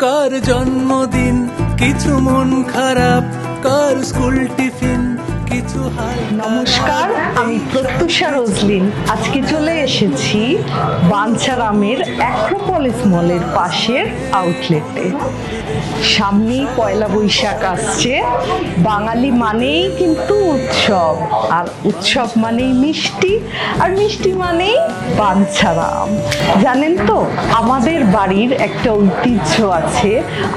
কার জন্মদিন কিছু মন খারাপ, কার স্কুল টিফিন কিছু হাল। নমস্কার, আমি প্রত্যুষা রোজলিন। আজকে চলে এসেছি বাঞ্ছারামের অ্যাক্রোপলিস মলের পাশের আউটলেটে। সামনেই পয়লা বৈশাখ আসছে। বাঙালি মানেই কিন্তু উৎসব, আর উৎসব মানেই মিষ্টি, আর মিষ্টি মানেই বাঞ্ছারাম। জানেন তো, আমাদের বাড়ির একটা ঐতিহ্য আছে।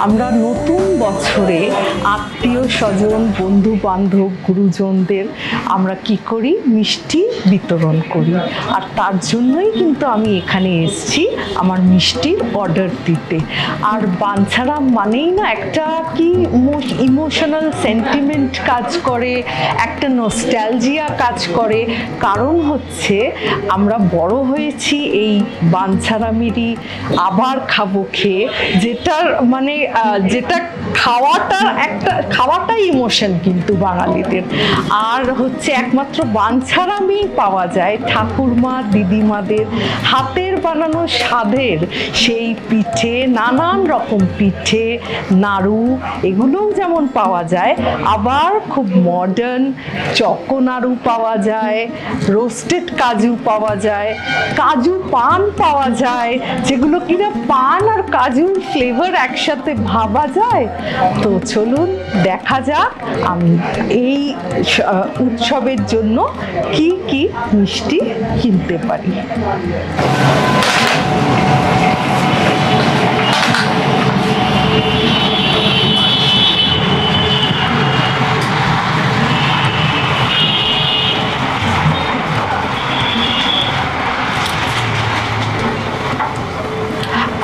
আমরা নতুন বছরে আত্মীয় স্বজন, বন্ধু বান্ধব, গুরুজনদের আমরা কি করি, মিষ্টি বিতরণ করি। আর তার জন্যই কিন্তু আমি এখানে এসেছি আমার মিষ্টির অর্ডার দিতে। আর বাঞ্ছারাম মানেই না একটা কি ইমোশনাল সেন্টিমেন্ট কাজ করে, একটা নস্টালজিয়া কাজ করে। কারণ হচ্ছে আমরা বড় হয়েছি এই বাঞ্ছারামেরই আবার খাবো খেয়ে, যেটার মানে যেটা খাওয়াটাই ইমোশন কিন্তু বাঙালিদের। আর হচ্ছে একমাত্র বাঞ্ছারামেই পাওয়া যায় ঠাকুরমা দিদিমাদের হাতের বানানো স্বাদের সেই পিঠে, নানান রকম পিঠে, নাড়ু, এগুলোও যেমন পাওয়া যায়, আবার খুব মডার্ন চকো নাড়ু পাওয়া যায়, রোস্টেড কাজু পাওয়া যায়, কাজু পান পাওয়া যায়, যেগুলো কিনা পান আর কাজুর ফ্লেভার একসাথে ভাবা যায়। তো চলুন দেখা যাক আমি এই উৎসবের জন্য কি কি মিষ্টি কিনতে পারি।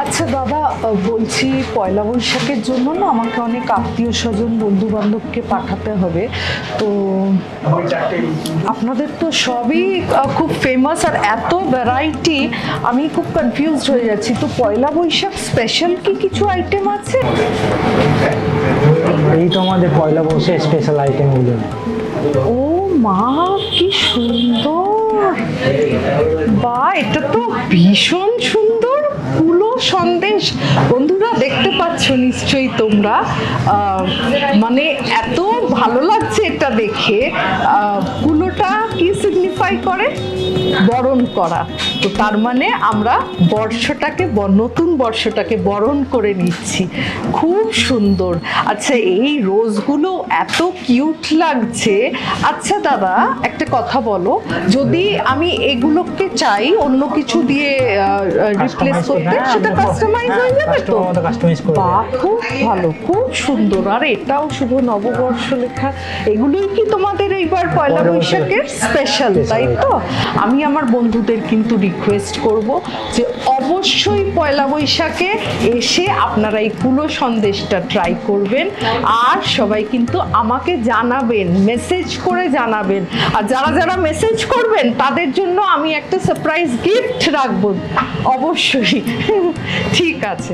আচ্ছা দাদা, বলছি পয়লা বৈশাখের জন্য না আমাকে অনেক আত্মীয় স্বজন, বন্ধু বান্ধবকে পাঠাতে হবে। তো আপনাদের তো সবই খুব ফেমাস আর এত ভ্যারাইটি, আমি খুব কনফিউজড হয়ে যাচ্ছি। তো পয়লা বৈশাখ স্পেশাল কি কিছু আইটেম আছে? এই তো আমাদের পয়লা বৈশাখ স্পেশাল আইটেমগুলো। ও মা, কি সুন্দর! বা, এটা তো ভীষণ সুন্দর কুলো সন্দেশ। বন্ধুরা দেখতে পাচ্ছ নিশ্চয়ই তোমরা, মানে এত ভালো লাগছে এটা দেখে। কুলোটা কি সিগনিফাই করে? বরণ করা। তো তার মানে আমরা নতুন বর্ষটাকে বরণ করে নিচ্ছি। খুব সুন্দর। আচ্ছা, এই রোজগুলো এত কিউট লাগছে। আচ্ছা দাদা, একটা কথা বলো, যদি আমি এগুলোকে চাই অন্য কিছু দিয়ে রিপ্লেস করতে, সেটা কাস্টমাইজ হয়ে যাবে তো? বাহ, খুব ভালো, খুব সুন্দর। আর এটাও শুভ নববর্ষ লেখা। এগুলোই কি তোমাদের এইবার পয়লা বৈশাখের স্পেশাল, তাই তো? আমি আমার বন্ধুদের কিন্তু রিকোয়েস্ট করব যে অবশ্যই পয়লা বৈশাখে এসে আপনারা এই কুলো সন্দেশটা ট্রাই করবেন। আর সবাই কিন্তু আমাকে জানাবেন, মেসেজ করে জানাবেন। আর যারা যারা মেসেজ করবেন তাদের জন্য আমি একটা সারপ্রাইজ গিফট রাখবো অবশ্যই। ঠিক আছে।